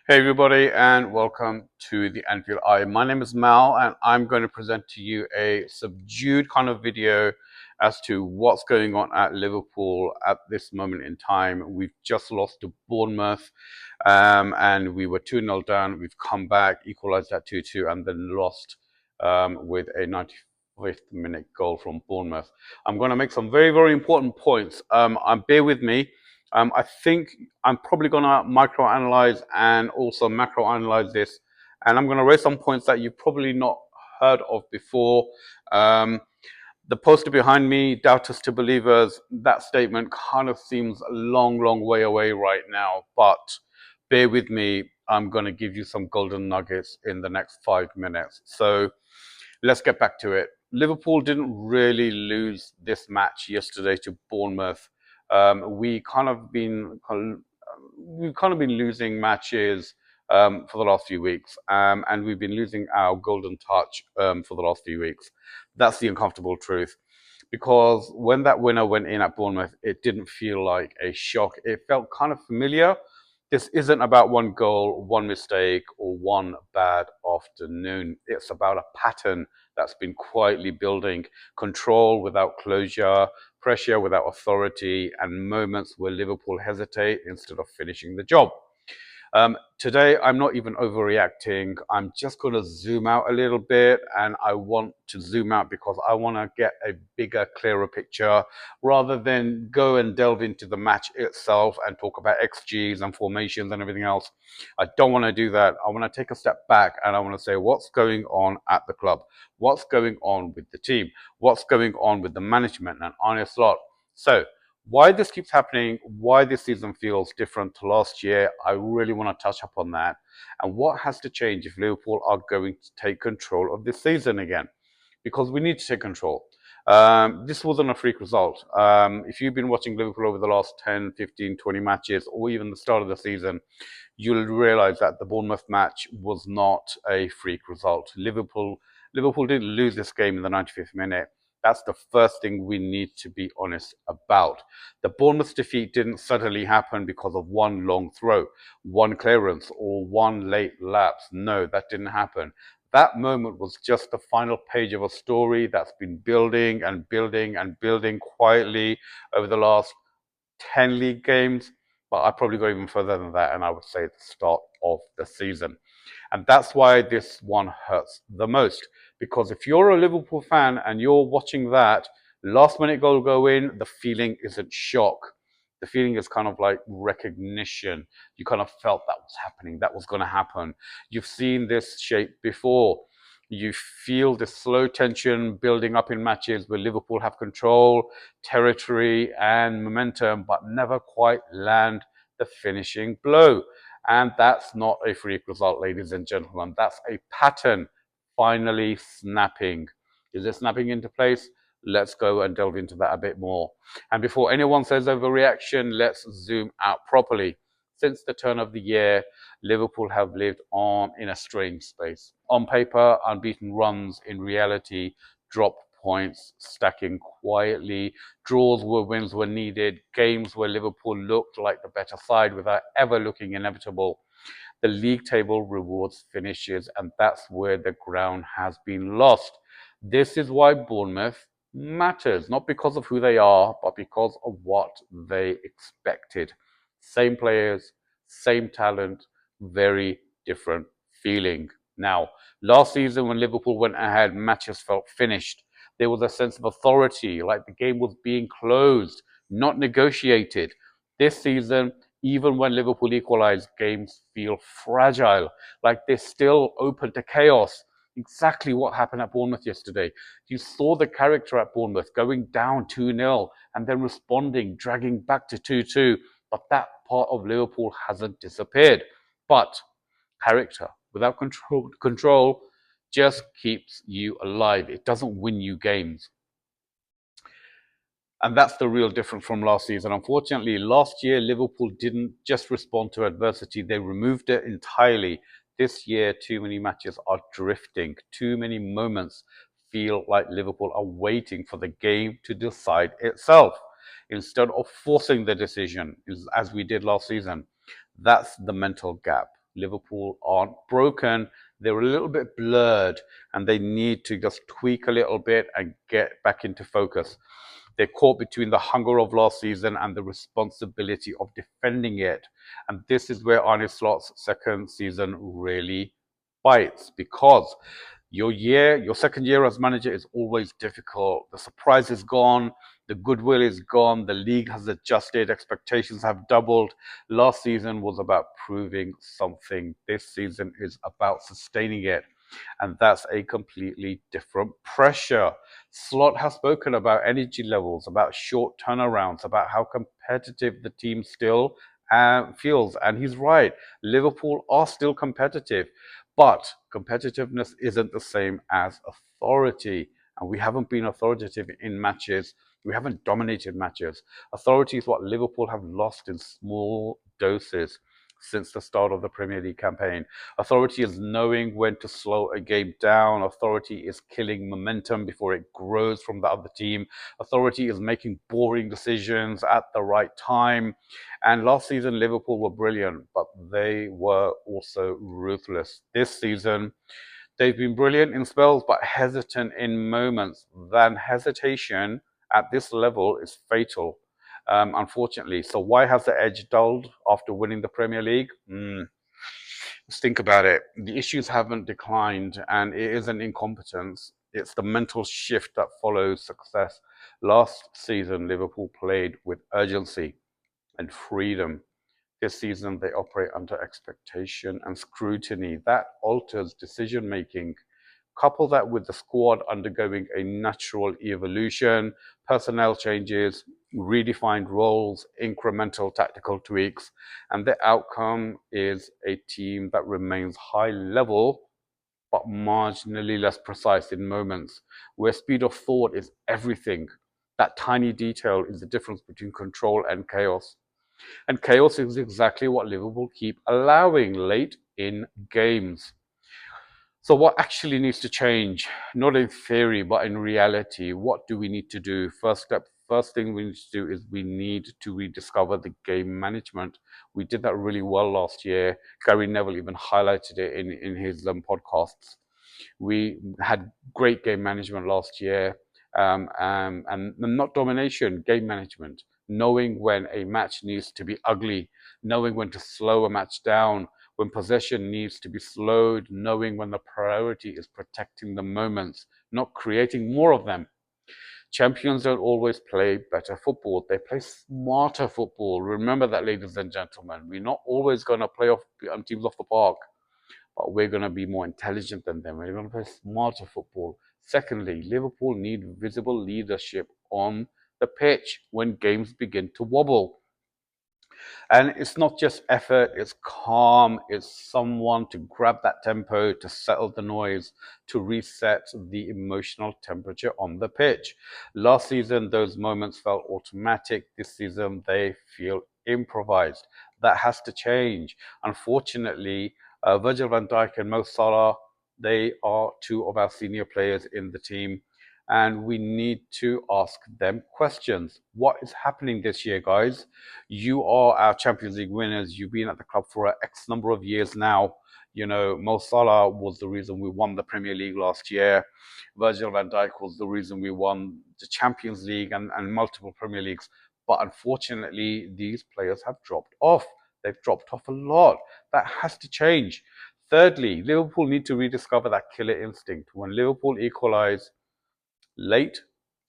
Hey everybody, and welcome to the Anfield Eye. My name is Mal, and I'm going to present to you a subdued kind of video as to what's going on at Liverpool at this moment in time. We've just lost to Bournemouth, and we were 2-0 down. We've come back, equalised at 2-2, and then lost with a 95th minute goal from Bournemouth. I'm going to make some very, very important points. Bear with me. I think I'm probably going to micro-analyze and also macro-analyze this. And I'm going to raise some points that you've probably not heard of before. Um, the poster behind me, doubters to believers, that statement kind of seems a long, long way away right now. But bear with me. I'm going to give you some golden nuggets in the next 5 minutes. So let's get back to it. Liverpool didn't really lose this match yesterday to Bournemouth. We kind of been we've kind of been losing matches for the last few weeks, and we've been losing our golden touch for the last few weeks. That's the uncomfortable truth. Because when that winner went in at Bournemouth, it didn't feel like a shock. It felt kind of familiar. This isn't about one goal, one mistake, or one bad afternoon. It's about a pattern that's been quietly building: control without closure, pressure without authority, and moments where Liverpool hesitate instead of finishing the job. Today, I'm not even overreacting. I'm just going to zoom out a little bit, and I want to zoom out because I want to get a bigger, clearer picture rather than go and delve into the match itself and talk about XGs and formations and everything else. I don't want to do that. I want to take a step back and I want to say what's going on at the club, what's going on with the team, what's going on with the management and Arne Slot. So, why this keeps happening, why this season feels different to last year, I really want to touch upon that. And what has to change if Liverpool are going to take control of this season again? Because we need to take control. This wasn't a freak result. If you've been watching Liverpool over the last 10, 15, 20 matches, or even the start of the season, you'll realize that the Bournemouth match was not a freak result. Liverpool didn't lose this game in the 95th minute. That's the first thing we need to be honest about. The Bournemouth defeat didn't suddenly happen because of one long throw, one clearance, or one late lapse. No, that didn't happen. That moment was just the final page of a story that's been building and building and building quietly over the last 10 league games, but I probably go even further than that, and I would say the start of the season. And that's why this one hurts the most. Because if you're a Liverpool fan and you're watching that last minute goal go in, the feeling isn't shock. The feeling is kind of like recognition. You kind of felt that was happening, that was going to happen. You've seen this shape before. You feel the slow tension building up in matches where Liverpool have control, territory, and momentum, but never quite land the finishing blow. And that's not a freak result, ladies and gentlemen. That's a pattern finally snapping. Is it snapping into place? Let's go and delve into that a bit more. And before anyone says overreaction, let's zoom out properly. Since the turn of the year, Liverpool have lived on in a strange space. On paper, unbeaten runs, in reality, drop points, stacking quietly, draws where wins were needed, games where Liverpool looked like the better side without ever looking inevitable. The league table rewards finishes, and that's where the ground has been lost. This is why Bournemouth matters, not because of who they are, but because of what they expected. Same players, same talent, very different feeling. Now, last season when Liverpool went ahead, matches felt finished. There was a sense of authority, like the game was being closed, not negotiated. This season, even when Liverpool equalise, games feel fragile, like they're still open to chaos. Exactly what happened at Bournemouth yesterday. You saw the character at Bournemouth going down 2-0 and then responding, dragging back to 2-2. But that part of Liverpool hasn't disappeared. But character without control just keeps you alive. It doesn't win you games. And that's the real difference from last season. Unfortunately, last year, Liverpool didn't just respond to adversity, they removed it entirely. This year, too many matches are drifting. Too many moments feel like Liverpool are waiting for the game to decide itself instead of forcing the decision, as we did last season. That's the mental gap. Liverpool aren't broken. They're a little bit blurred and they need to just tweak a little bit and get back into focus. They're caught between the hunger of last season and the responsibility of defending it. And this is where Arne Slot's second season really bites, because your second year as manager is always difficult. The surprise is gone, the goodwill is gone, the league has adjusted, expectations have doubled. Last season was about proving something. This season is about sustaining it. And that's a completely different pressure. Slot has spoken about energy levels, about short turnarounds, about how competitive the team still feels. And he's right. Liverpool are still competitive, but competitiveness isn't the same as authority. And we haven't been authoritative in matches. We haven't dominated matches. Authority is what Liverpool have lost in small doses since the start of the Premier League campaign. Authority is knowing when to slow a game down. Authority is killing momentum before it grows from the other team. Authority is making boring decisions at the right time. And last season, Liverpool were brilliant, but they were also ruthless. This season, they've been brilliant in spells, but hesitant in moments. Then hesitation at this level is fatal, unfortunately. So why has the edge dulled after winning the Premier League? Let's think about it. The issues haven't declined, and it isn't incompetence. It's the mental shift that follows success. Last season, Liverpool played with urgency and freedom. This season, they operate under expectation and scrutiny. That alters decision making. Couple that with the squad undergoing a natural evolution, personnel changes, redefined roles, incremental tactical tweaks, and the outcome is a team that remains high level but marginally less precise in moments, where speed of thought is everything. That tiny detail is the difference between control and chaos. And chaos is exactly what Liverpool keep allowing late in games. So what actually needs to change? Not in theory, but in reality. What do we need to do? First thing we need to do is we need to rediscover the game management. We did that really well last year. Gary Neville even highlighted it in his podcasts. We had great game management last year, and not domination, game management. Knowing when a match needs to be ugly, knowing when to slow a match down, when possession needs to be slowed, knowing when the priority is protecting the moments, not creating more of them. Champions don't always play better football. They play smarter football. Remember that, ladies and gentlemen. We're not always going to play off teams off the park, but we're going to be more intelligent than them. We're going to play smarter football. Secondly, Liverpool need visible leadership on the pitch when games begin to wobble. And it's not just effort, it's calm, it's someone to grab that tempo, to settle the noise, to reset the emotional temperature on the pitch. Last season, those moments felt automatic. This season, they feel improvised. That has to change. Unfortunately, Virgil van Dijk and Mo Salah, they are two of our senior players in the team, and we need to ask them questions. What is happening this year, guys? You are our Champions League winners. You've been at the club for X number of years now. You know, Mo Salah was the reason we won the Premier League last year. Virgil van Dijk was the reason we won the Champions League and multiple Premier Leagues. But unfortunately, these players have dropped off. They've dropped off a lot. That has to change. Thirdly, Liverpool need to rediscover that killer instinct. When Liverpool equalise late,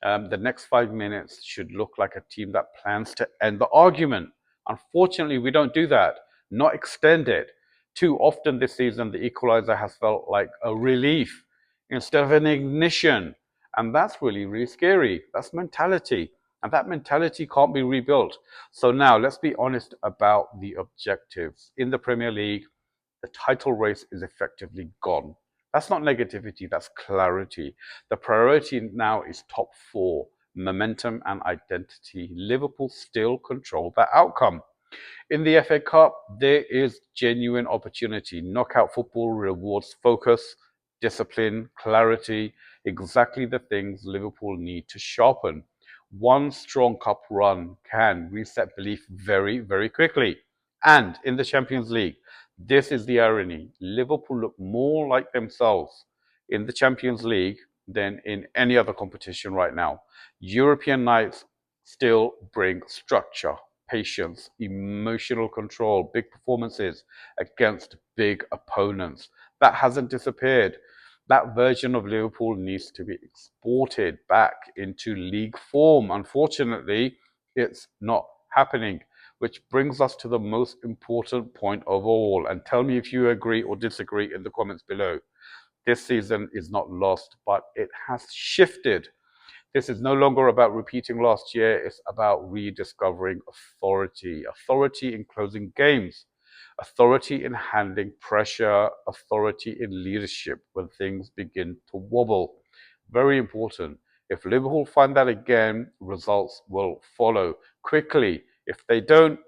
the next 5 minutes should look like a team that plans to end the argument. Unfortunately, we don't do that, not extend it. Too often this season, the equalizer has felt like a relief instead of an ignition. And that's really, really scary. That's mentality. And that mentality can't be rebuilt. So now let's be honest about the objectives. In the Premier League, the title race is effectively gone. That's not negativity, that's clarity. The priority now is top four, momentum and identity. Liverpool still control that outcome. In the FA Cup, there is genuine opportunity. Knockout football rewards focus, discipline, clarity, exactly the things Liverpool need to sharpen. One strong cup run can reset belief very, very quickly. And in the Champions League, this is the irony. Liverpool look more like themselves in the Champions League than in any other competition right now. European nights still bring structure, patience, emotional control, big performances against big opponents. That hasn't disappeared. That version of Liverpool needs to be exported back into league form. Unfortunately, it's not happening, which brings us to the most important point of all. And tell me if you agree or disagree in the comments below. This season is not lost, but it has shifted. This is no longer about repeating last year. It's about rediscovering authority. Authority in closing games. Authority in handling pressure. Authority in leadership when things begin to wobble. Very important. If Liverpool find that again, results will follow quickly. If they don't,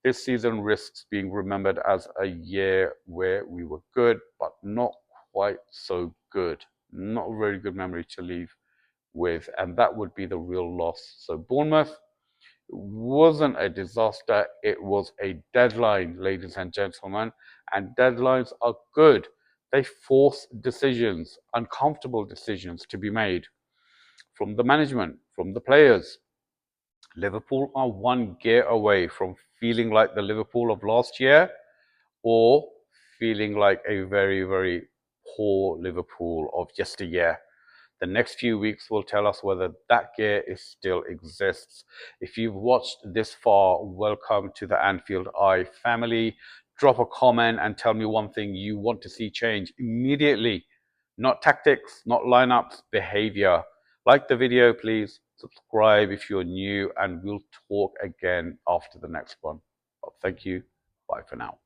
this season risks being remembered as a year where we were good, but not quite so good. Not a very good memory to leave with, and that would be the real loss. So Bournemouth wasn't a disaster, it was a deadline, ladies and gentlemen, and deadlines are good. They force decisions, uncomfortable decisions to be made from the management, from the players. Liverpool are one gear away from feeling like the Liverpool of last year or feeling like a very, very poor Liverpool of yesteryear. The next few weeks will tell us whether that gear still exists. If you've watched this far, welcome to the Anfield Eye family. Drop a comment and tell me one thing you want to see change immediately. Not tactics, not lineups, behavior. Like the video, please. Subscribe if you're new, and we'll talk again after the next one. Thank you. Bye for now.